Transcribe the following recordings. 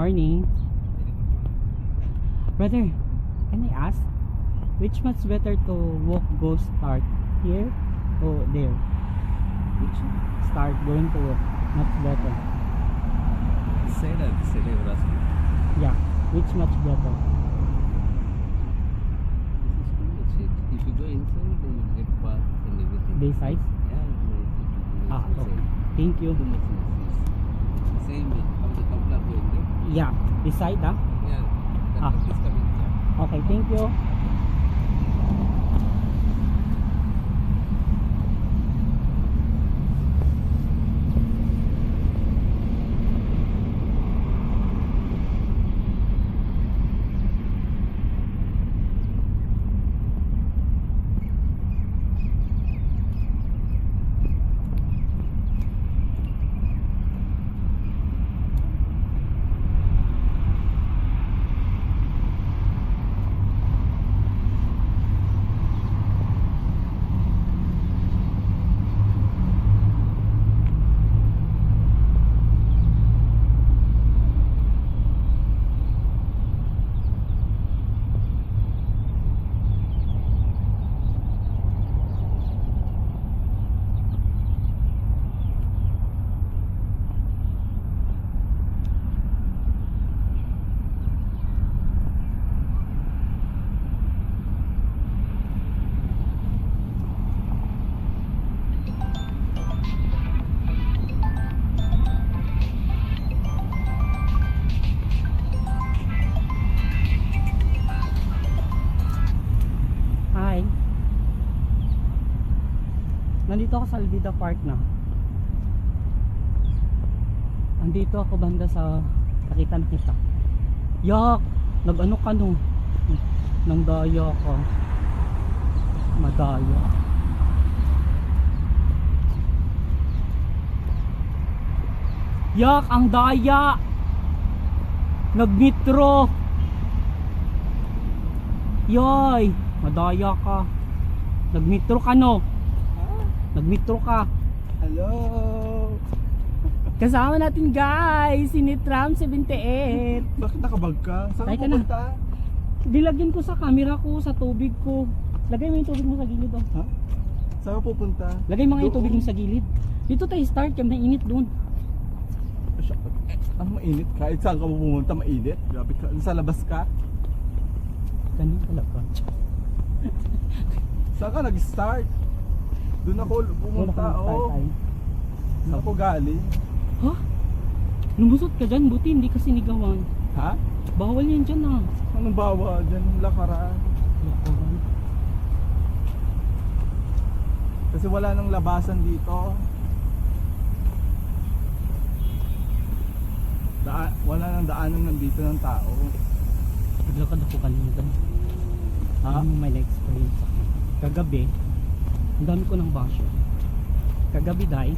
morning. Brother, can I ask, which much better to walk, go start? Here or there? Which Start going to walk, much better. side or this side you are asking? Yeah, which much better? This is too much. If you go inside, then you get parks and everything. Day size? Yeah, no, Ah, it's okay. inside. Thank you. Too much noise. Same way. How the couple are going there? Yeah, this side ah? Yeah, that Ah. truck is coming. Yeah. Okay, thank you. Hi. Nandito ako sa Alvida Park na. Andito ako banda sa nakita na kita. Yak! Nag-ano ka no? Nang daya ka. Madaya. Yak! Ang daya! Nag-nitro! Yoy! Madaya ka. Nag-nitro ka no? Nag-nitro ka. Hello! Kasama natin guys, si Nitram 78. Bakit nakabag ka? Saan Ay, ka ka na. pupunta? Dilagyan ko sa camera ko, sa tubig ko. Lagay mo yung tubig mo sa gilid oh. Ha? Saan ka pupunta? Lagay mo nga yung Doon. tubig mo sa gilid. Dito tayo start, yung mainit doon. Ano mainit? Kahit saan ka pupunta mainit? Grabe ka. Sa labas ka? Ganun talaga. Saan ka nag-start? Doon ako pumunta. Oo. Saan ako galing? Ha? Lumusot ka dyan, buti hindi ka sinigawan. Ha? Bawal yan dyan ah. Anong bawa dyan? Lakaran. Lakaran. Kasi wala nang labasan dito. Wala nang daanan nandito ng tao. Naglakad ako kanina. Ha? May na-experience ako. Kagabi, ang dami ko ng basyo. Kagabi dahil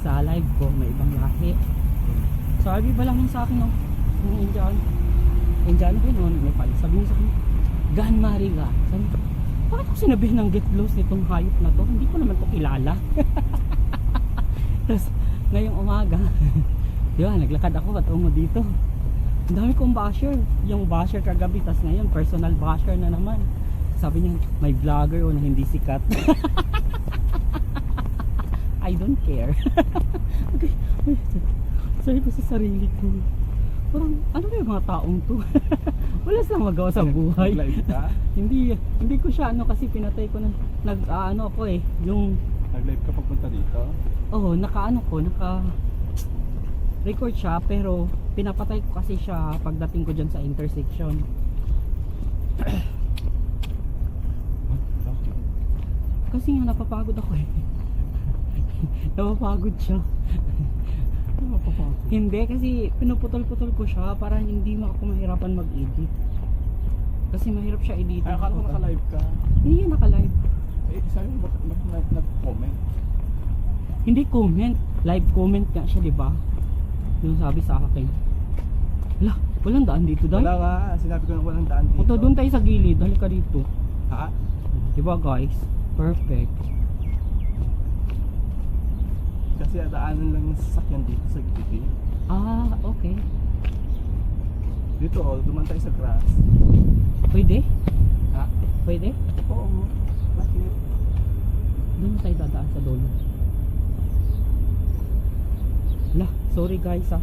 sa live ko may ibang lahi. Sabi ba lang sa akin ng Indian. Indian ko noon, may pala. Sabi niya sa akin, Gan Mariga. Sabi ko, bakit ko sinabihin ng get lost nitong hayop na to? Hindi ko naman to kilala. Tapos ngayong umaga, di ba, naglakad ako patungo dito. Ang dami kong basher. Yung basher kagabi, tas ngayon personal basher na naman. Sabi niya, may vlogger o na hindi sikat. I don't care. Okay. Sabi ko sa sarili ko, parang ano ba yung mga taong to? Wala silang magawa sa buhay. Live ka? Hindi ko siya ano kasi pinatay ko na ano ako eh, yung Nag-live ka pagpunta dito? naka record siya pero pinapatay ko kasi siya pagdating ko dyan sa intersection. Kasi nga napapagod ako eh. Napapagod siya. Hindi kasi pinuputol-putol ko siya para hindi ako mahirapan mag-edit. Kasi mahirap siya edit. Ay, akala ko naka-live ka. Hindi yan naka-live. Eh, sabi mo bakit nag-comment? Hindi comment, live comment nga siya, 'di ba? Yung sabi sa akin. Wala, walang daan dito daw. Wala nga, sinabi ko na walang daan dito. Ito doon tayo sa gilid, halika dito. Ha? 'Di ba, guys? Perfect. Kasi daanan lang yung sasakyan dito sa gilid. Ah, okay. Dito oh, duman tayo sa grass. Pwede? Ha? Pwede? Oo. Bakit? Doon tayo dadaan sa dulo. Lah, sorry guys ha.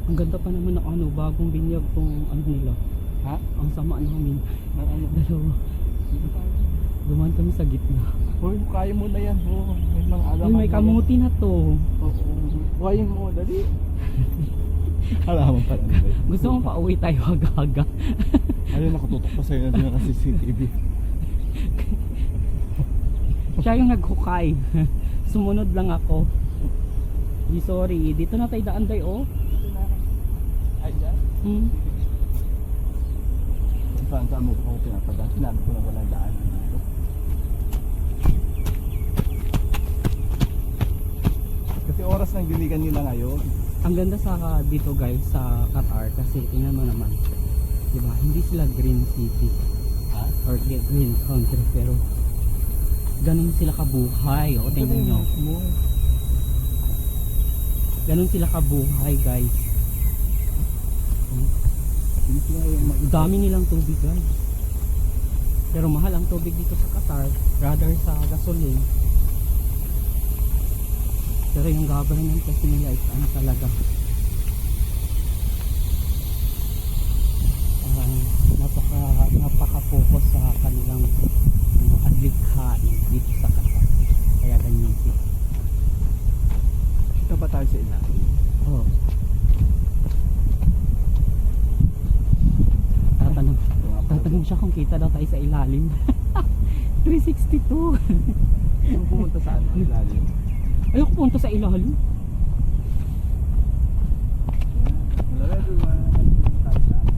Ang ganda pa naman ng ano, bagong binyag tong ano nila. Ha? Ang sama namin. Ang ano? Dalawa. Duman kami sa gitna. Hoy, kaya mo na yan. Oh, may mga alam. Uy, may kamuti na to. Oo. Kaya mo, dali. Alaman pala nila. Gusto mong pauwi tayo aga-aga. Ayun, nakatutok pa sa'yo na din ang CCTV. Siya yung naghukay. Sumunod lang ako. Di sorry. Dito na tayo daan tayo oh. Ay, dyan? Hmm. Saan mo ako pinapadaan? Sinabi ko na walang daan dito. Kasi oras ng diligan nila ngayon. Ang ganda sa dito guys sa Qatar kasi tingnan mo naman. Diba? Hindi sila green city Ha? or green country pero ganun sila kabuhay. O tingnan nyo. Ganun sila kabuhay guys. Hindi sila yung Ang dami nilang tubig guys. Pero mahal ang tubig dito sa Qatar rather sa gasoline. Pero yung government kasi nila is ano talaga napaka-focus sa kanilang ano, adlikhain dito sa Qatar. Kaya ganyan sila. Kita ba tayo sa ilalim? Oh. Tatanong siya kung kita daw tayo sa ilalim. 362. Yung pumunta sa ano? Ilalim? Ayoko punta sa ilalim. Wala rin tayo sa ano.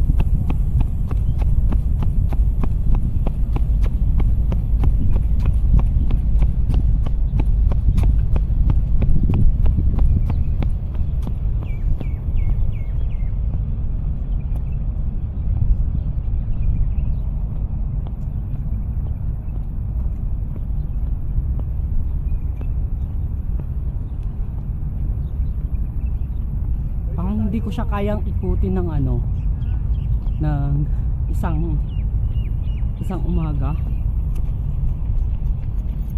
Parang hindi ko siya kayang ikutin ng ano ng isang umaga.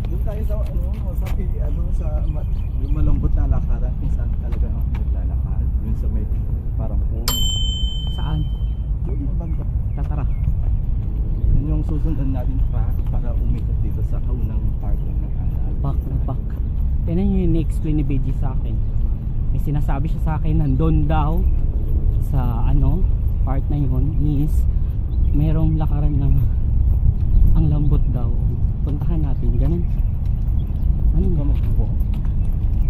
Doon tayo sa yung malambot na lakaran kung saan talaga ako naglalakad. Yun sa may parang puno. Saan? Doon yung banda. Tatara. Yun yung susundan natin para umikot dito sa kaunang part ng nag-aaral. Back na back. Yan yung ni-explain ni BG sa akin. May sinasabi siya sa akin nandun daw sa ano part na yun is merong lakaran ng ang lambot daw. Puntahan natin. Ganun. Ano Ka nga? magbubuo.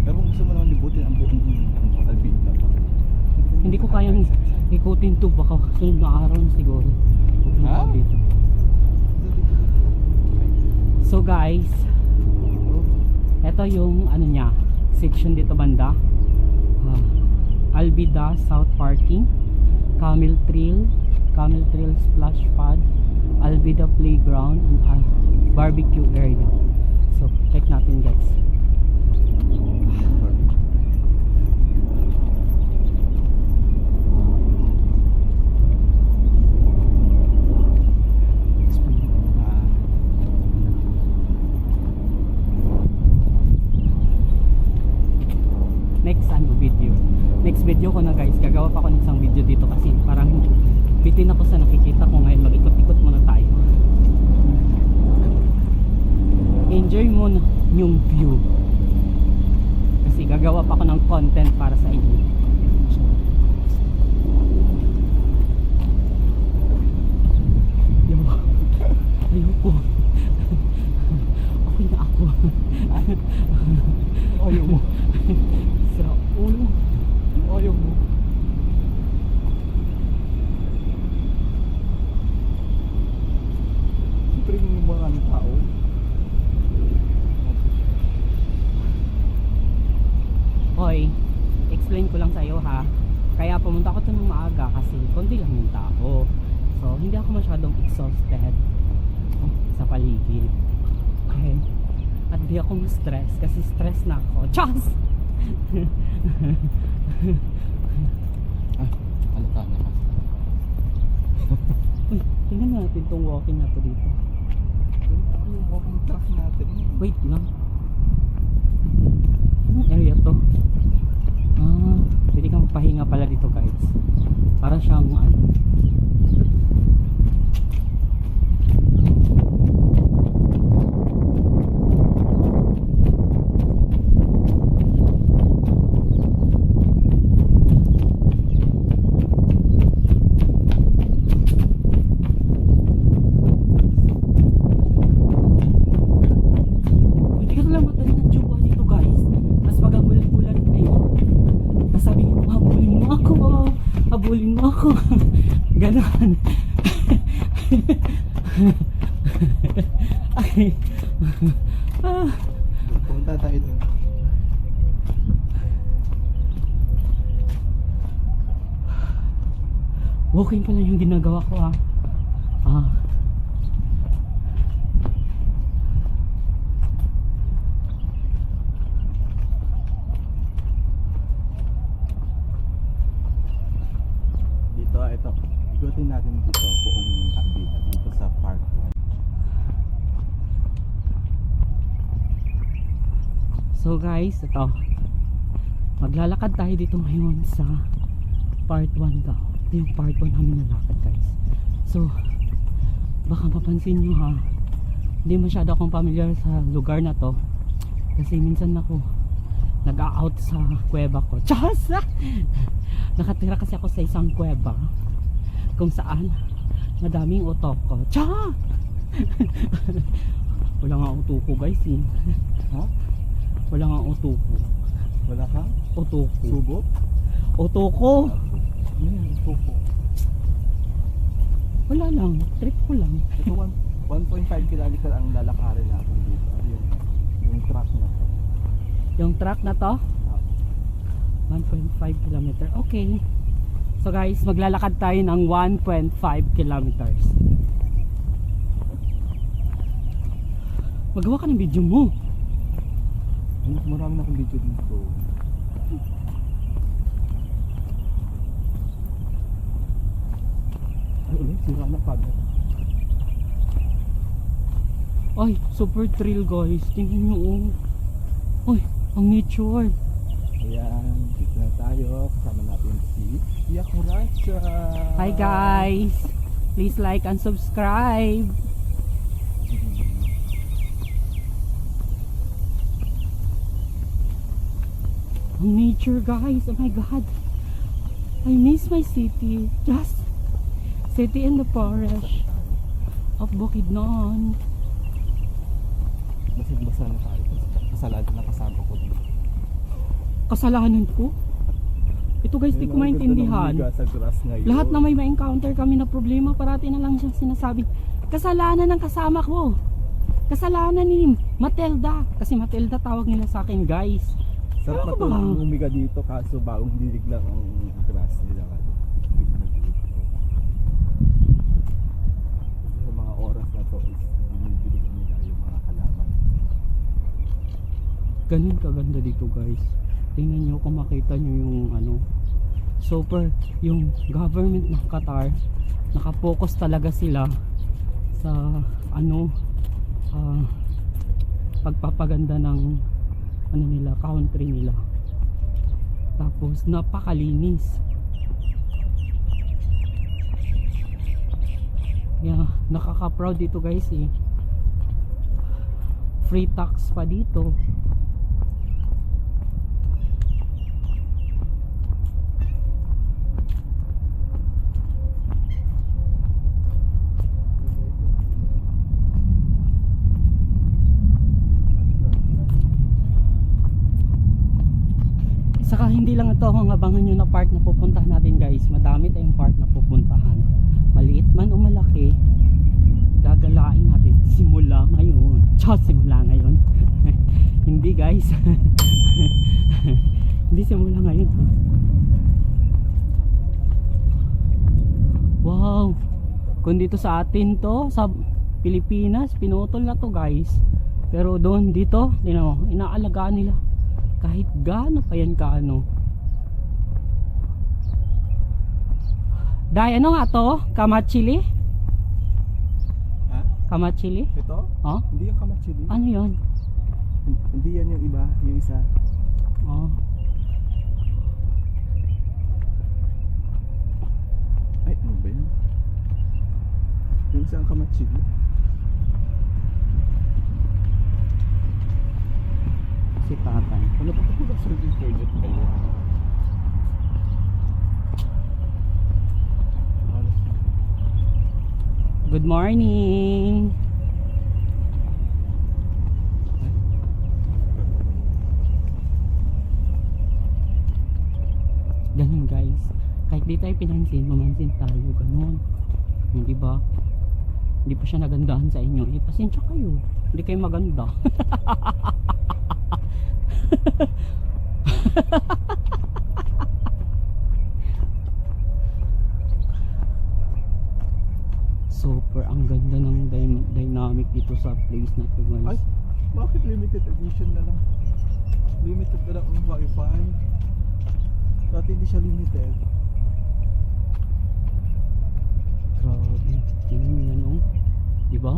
Pero kung gusto mo naman libutin ang buong Albinda pa. Hindi ko kayang ikutin to. Baka sunod na araw na siguro. Pupunta Ha? ako dito. So guys, ito yung ano niya, section dito banda. Albida South Parking, Camel Trail Splash Pad, Albida Playground, and barbecue area. So check natin guys. Next video ko na guys, gagawa pa ako ng isang video dito kasi parang bitin ako sa nakikita ko ngayon. Mag-ikot-ikot muna tayo. Enjoy mo yung view kasi gagawa pa ako ng content para sa inyo. Ayoko. Okay na ako. Ayaw mo. Sira ulo. Ayaw mo. Siyempre yung mga tao. Hoy, explain ko lang sa'yo ha. Kaya pumunta ako ng maaga kasi konti lang yung tao. So, hindi ako masyadong exhausted sa paligid. Okay? At di ako ma-stress kasi stress na ako. Chas! Ano ka na? Uy, tingnan natin tong walking na to dito. Doon tayo yung walking track natin. Wait lang. Anong area to? Ah, pwede kang magpahinga pala dito guys. Para siyang ano. Hindi ka lang madali ng jowa dito guys. Tapos pag abulan-bulan kayo, tapos sabi niyo, habulin mo ako. Habulin mo ako. Ganon. Okay. Ah. Pumunta tayo doon. Walking pa lang yung ginagawa ko ah. Ah. Dito, ito. Igutin natin dito buong Albita dito sa park. So guys, ito. Maglalakad tayo dito ngayon sa part 1 daw. Ito yung part 1 namin na lakad guys. So, baka mapansin nyo ha, hindi masyado akong familiar sa lugar na to. Kasi minsan ako nag-a-out sa kuweba ko. Chas! Nakatira kasi ako sa isang kuweba kung saan madaming otoko. Cha! Wala nga otoko guys eh. Ha? Wala nga otoko. Wala ka? Otoko. Subo? Otoko! Ano yung subo? Wala lang. Trip ko lang. Ito 1.5 kilometer ang lalakarin natin dito. Yung truck na to. Yung truck na to 1.5 kilometer. Okay. So guys, maglalakad tayo ng 1.5 kilometers. Magawa ka ng video mo. Marami na akong video dito. Ay ulit, sira na pagod. Ay, super thrill guys. Tingnan nyo oh. Ay, ang nature. Ayan, dito na tayo. Kasama natin si Yakuracha. Hi guys. Please like and subscribe. Ang nature guys. Oh my god. I miss my city. Just city in the forest of Bukidnon. Basang-basa na tayo. Kasalanan na kasama ko dito. Kasalanan ko? Ito guys, di ko maintindihan. Sa grass ngayon. Lahat na may ma-encounter kami na problema, parati na lang siyang sinasabi, kasalanan ng kasama ko. Kasalanan ni Matilda. Kasi Matilda tawag nila sa akin guys. Sarap na Ano to ba? umiga dito kaso bagong dilig lang ang grass nila. Sa mga oras na to is binibilig nila yung mga halaman. Ganun kaganda dito guys. Tingnan nyo kung makita nyo yung ano, super, yung government ng Qatar, nakapokus talaga sila sa ano, pagpapaganda ng ano nila, country nila. Tapos napakalinis. Yeah, nakaka-proud dito guys eh. Free tax pa dito. Saka hindi lang ito ang abangan nyo na park na pupuntahan natin guys. Madami tayong park na pupuntahan. Maliit man o malaki, gagalain natin simula ngayon. Simula ngayon. Hindi guys. Hindi simula ngayon ha. Wow. Kung dito sa atin to, sa Pilipinas, pinutol na to guys. Pero doon dito, inaalagaan nila. Kahit gaano pa yan kaano. Day, ano nga to? Kamachili? Ha? Kamachili? Ito? Oh? Hindi yung kamatsili. Ano yun? Hindi yan yung iba, yung isa. Oh. Ay, ano ba yun? Yung isang kamatsili. Si tatay. Ano pa ito? Sa project kayo? Alas na. Good morning! Ganun guys. Kahit di tayo pinansin, mamansin tayo. Ganun. Hindi ba? Hindi pa siya nagandahan sa inyo. Eh, pasensya kayo. Hindi kayo maganda. Super ang ganda ng dynamic dito sa place na to guys. Ay, bakit limited edition na lang? Limited na lang ang wifi. Dati hindi siya limited. Grabe. Tingnan nyo yan oh. Diba?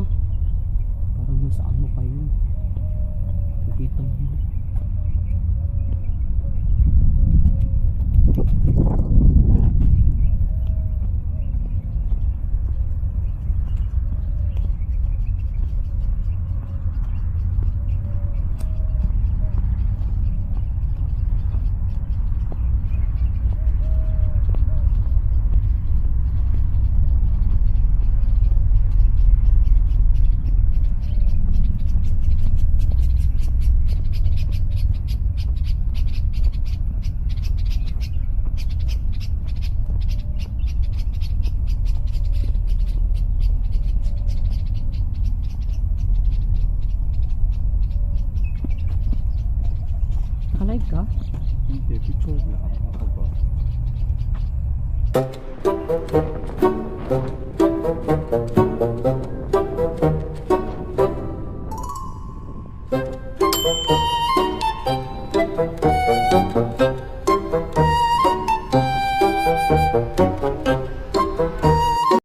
Parang nasa ano kayo. Nakita mo. Nakalive ka? Hindi, picture lang. Ako.